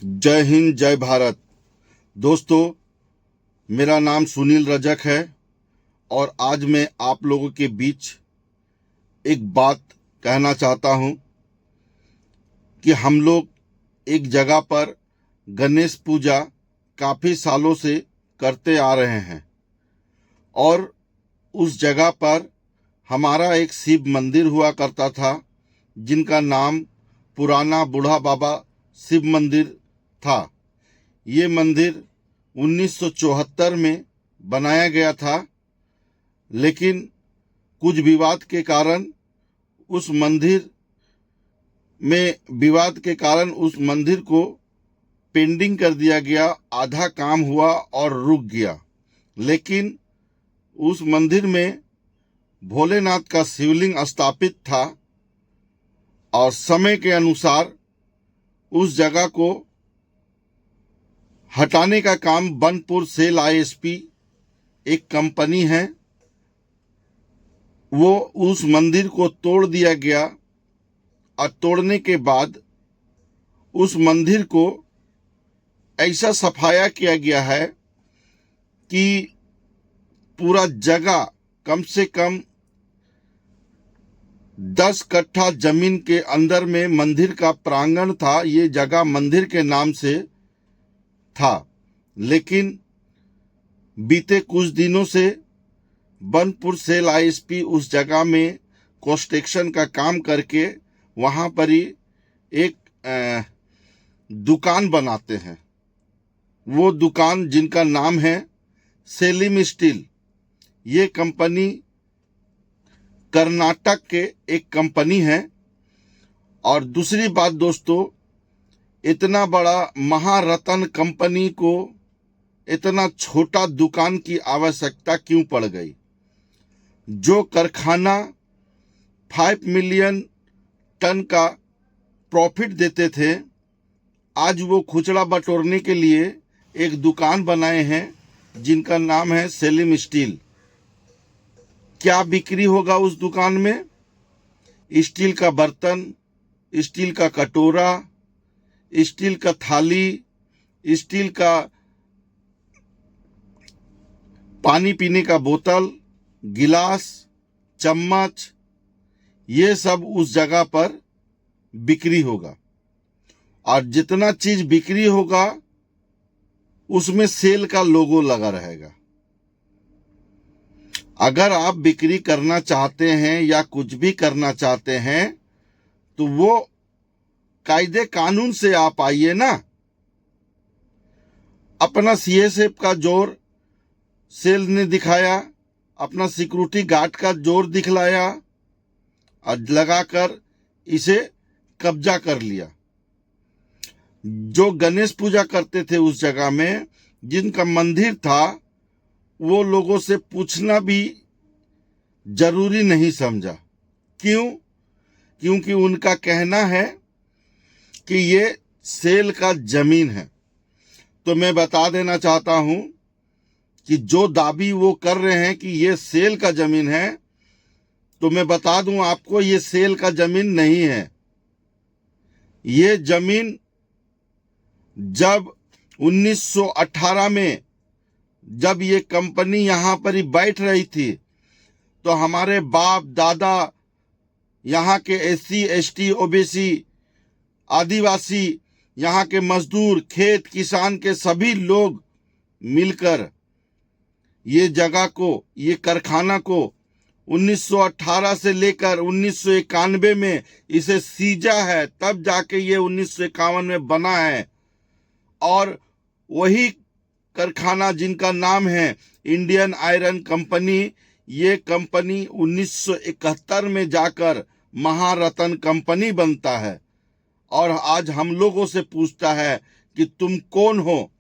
जय हिंद, जय भारत। दोस्तों, मेरा नाम सुनील रजक है और आज मैं आप लोगों के बीच एक बात कहना चाहता हूं कि हम लोग एक जगह पर गणेश पूजा काफ़ी सालों से करते आ रहे हैं और उस जगह पर हमारा एक शिव मंदिर हुआ करता था जिनका नाम पुराना बूढ़ा बाबा शिव मंदिर था। ये मंदिर 1974 में बनाया गया था, लेकिन कुछ विवाद के कारण उस मंदिर को पेंडिंग कर दिया गया। आधा काम हुआ और रुक गया। लेकिन उस मंदिर में भोलेनाथ का शिवलिंग स्थापित था और समय के अनुसार उस जगह को हटाने का काम बनपुर सेल आईएसपी एक कंपनी है, वो उस मंदिर को तोड़ दिया गया और तोड़ने के बाद उस मंदिर को ऐसा सफाया किया गया है कि पूरा जगह कम से कम 10 कट्ठा जमीन के अंदर में मंदिर का प्रांगण था। ये जगह मंदिर के नाम से था, लेकिन बीते कुछ दिनों से बनपुर सेल आईएसपी उस जगह में कंस्ट्रक्शन का काम करके वहाँ पर ही एक दुकान बनाते हैं। वो दुकान जिनका नाम है सेलिम स्टील। ये कंपनी कर्नाटक के एक कंपनी है। और दूसरी बात दोस्तों, इतना बड़ा महारत्न कंपनी को इतना छोटा दुकान की आवश्यकता क्यों पड़ गई? जो कारखाना 5 मिलियन टन का प्रॉफिट देते थे, आज वो खुचरा बटोरने के लिए एक दुकान बनाए हैं जिनका नाम है सेलिम स्टील। क्या बिक्री होगा उस दुकान में? स्टील का बर्तन, स्टील का कटोरा, स्टील का थाली, स्टील का पानी पीने का बोतल, गिलास, चम्मच, ये सब उस जगह पर बिक्री होगा। और जितना चीज बिक्री होगा उसमें सेल का लोगो लगा रहेगा। अगर आप बिक्री करना चाहते हैं या कुछ भी करना चाहते हैं तो वो कायदे कानून से आप आइए ना। अपना सीएसएफ का जोर सेल ने दिखाया, अपना सिक्योरिटी गार्ड का जोर दिखलाया और लगाकर इसे कब्जा कर लिया। जो गणेश पूजा करते थे उस जगह में, जिनका मंदिर था, वो लोगों से पूछना भी जरूरी नहीं समझा। क्यों? क्योंकि उनका कहना है कि ये सेल का जमीन है। तो मैं बता देना चाहता हूं कि जो दावी वो कर रहे हैं कि ये सेल का जमीन है, तो मैं बता दूं आपको, ये सेल का जमीन नहीं है। ये जमीन जब 1918 में जब ये कंपनी यहां पर ही बैठ रही थी, तो हमारे बाप दादा, यहाँ के एससी एसटी ओबीसी आदिवासी, यहाँ के मजदूर, खेत किसान के सभी लोग मिलकर ये जगह को, ये कारखाना को 1918 से लेकर 1991 में इसे सींचा है, तब जाके ये 1951 में बना है। और वही कारखाना जिनका नाम है इंडियन आयरन कंपनी, ये कंपनी 1971 में जाकर महारत्न कंपनी बनता है। और आज हम लोगों से पूछता है कि तुम कौन हो,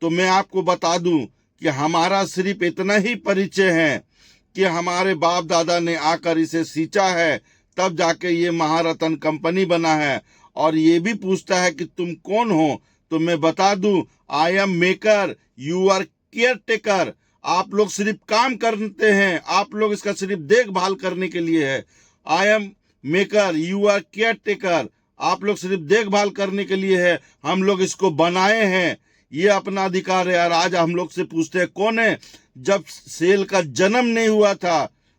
तो मैं आपको बता दूं कि हमारा सिर्फ इतना ही परिचय है कि हमारे बाप दादा ने आकर इसे सींचा है, तब जाके ये महारत्न कंपनी बना है। और ये भी पूछता है कि तुम कौन हो, तो मैं बता दूं, I am maker, you are care taker. आप लोग सिर्फ काम करते हैं, आप लोग इसका सिर्फ देखभाल करने के लिए है। I am maker, you are care taker. आप लोग सिर्फ देखभाल करने के लिए है, हम लोग इसको बनाए हैं, ये अपना अधिकार है। और आज हम लोग से पूछते हैं कौन है? जब सेल का जन्म नहीं हुआ था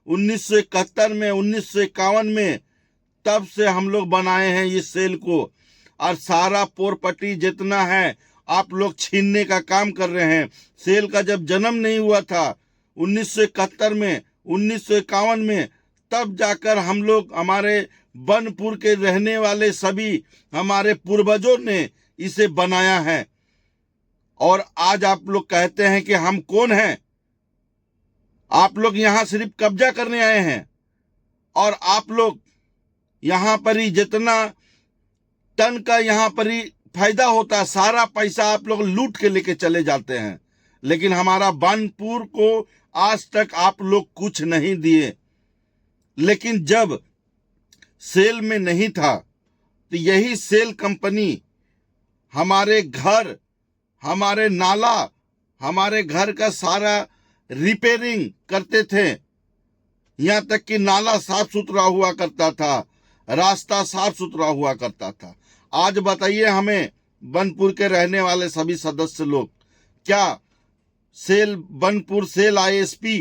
1971 में, 1951 में, तब से हम लोग बनाए हैं ये सेल को। और सारा प्रॉपर्टी जितना है आप लोग छीनने का काम कर रहे हैं। सेल का जब जन्म नहीं हुआ था 1971 में, 1951 में, तब जाकर हम लोग, हमारे बनपुर के रहने वाले सभी हमारे पूर्वजों ने इसे बनाया है। और आज आप लोग कहते हैं कि हम कौन हैं? आप लोग यहां सिर्फ कब्जा करने आए हैं। और आप लोग यहां पर ही जितना टन का यहां पर ही फायदा होता है, सारा पैसा आप लोग लूट के लेके चले जाते हैं। लेकिन हमारा बनपुर को आज तक आप लोग कुछ नहीं दिए। लेकिन जब सेल में नहीं था तो यही सेल कंपनी हमारे घर, हमारे नाला, हमारे घर का सारा रिपेयरिंग करते थे। यहां तक कि नाला साफ सुथरा हुआ करता था, रास्ता साफ सुथरा हुआ करता था। आज बताइए हमें, बनपुर के रहने वाले सभी सदस्य लोग, क्या सेल, बनपुर सेल आईएसपी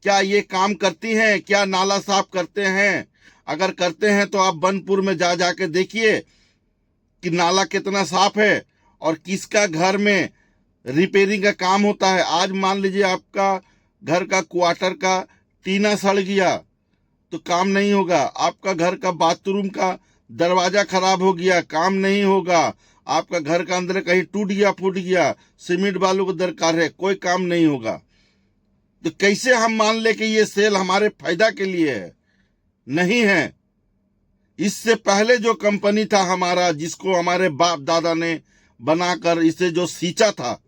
क्या ये काम करती हैं? क्या नाला साफ करते हैं? अगर करते हैं तो आप बनपुर में जा जाके देखिए कि नाला कितना साफ है और किसका घर में रिपेयरिंग का काम होता है। आज मान लीजिए आपका घर का क्वार्टर का टीना सड़ गया तो काम नहीं होगा। आपका घर का बाथरूम का दरवाजा खराब हो गया, काम नहीं होगा। आपका घर का अंदर कहीं टूट गया, फूट गया, सीमेंट बालू को दरकार है, कोई काम नहीं होगा। तो कैसे हम मान ले कि ये सेल हमारे फायदा के लिए है? नहीं है। इससे पहले जो कंपनी था हमारा, जिसको हमारे बाप दादा ने बनाकर इसे जो सींचा था,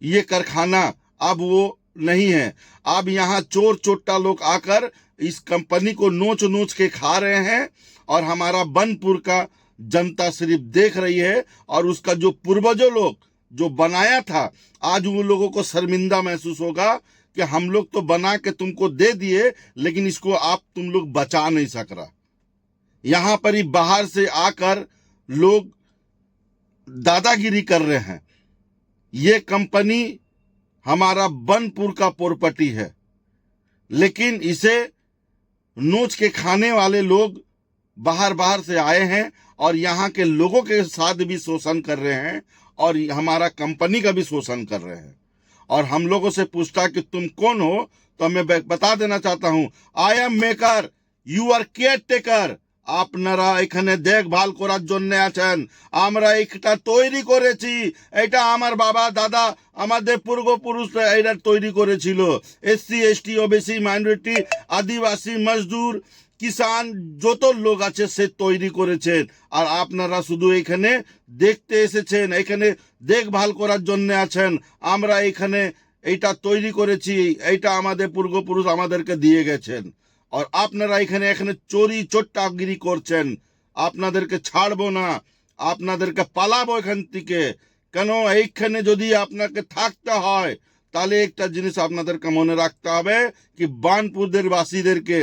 ये कारखाना अब वो नहीं है। अब यहाँ चोर चोट्टा लोग आकर इस कंपनी को नोच नोच के खा रहे हैं और हमारा बनपुर का जनता सिर्फ देख रही है। और उसका जो पूर्वजों लोग जो बनाया था, आज वो लोगों को शर्मिंदा महसूस होगा कि हम लोग तो बना के तुमको दे दिए, लेकिन इसको आप तुम लोग बचा नहीं सक रहा। यहां पर ही बाहर से आकर लोग दादागिरी कर रहे हैं। ये कंपनी हमारा बनपुर का प्रॉपर्टी है, लेकिन इसे नोच के खाने वाले लोग बाहर बाहर से आए हैं और यहाँ के लोगों के साथ भी शोषण कर रहे हैं और हमारा कंपनी का भी शोषण कर रहे हैं। और हम लोगों से पूछता कि तुम कौन हो, तो मैं बता देना चाहता हूं, I am maker, you are care taker. আপনারা এখানে দেখভাল করার জন্য আছেন। আমরা একটা তৈরি করেছি, এটা আমার বাবা দাদা আমাদের পূর্বপুরুষরা এটা তৈরি করেছিল। এসসি এসটি ওবিসি মাইনরিটি আদিবাসী মজদুর কিষান যত লোক আছে সে তৈরি করেছেন। আর আপনারা শুধু এখানে দেখতে এসেছেন, এখানে দেখভাল করার জন্য আছেন। আমরা এখানে এটা তৈরি করেছি, এটা আমাদের পূর্বপুরুষ আমাদেরকে দিয়ে গেছেন। और আপনারা এখানে এখানে চোরি চোট্টাগিরি করছেন। আপনাদেরকে ছাড়বো না, আপনাদেরকে পালাবো এখান থেকে। কেন এইখানে যদি আপনাকে থাকতে হয় তাহলে একটা জিনিস আপনাদেরকে মনে রাখতে হবে কি বানপুরদের বাসীদেরকে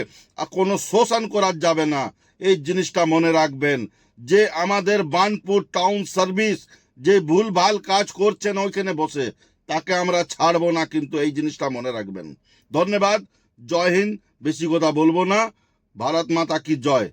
কোনো শোষণ করা যাবে না। এই জিনিসটা মনে রাখবেন যে আমাদের বানপুর টাউন সার্ভিস যে ভুলভাল কাজ করছেন ওইখানে বসে, তাকে আমরা ছাড়বো না, কিন্তু এই জিনিসটা মনে রাখবেন। ধন্যবাদ। জয় হিন্দ। বেশি কথা বলবো না। ভারত মাতা কি জয়।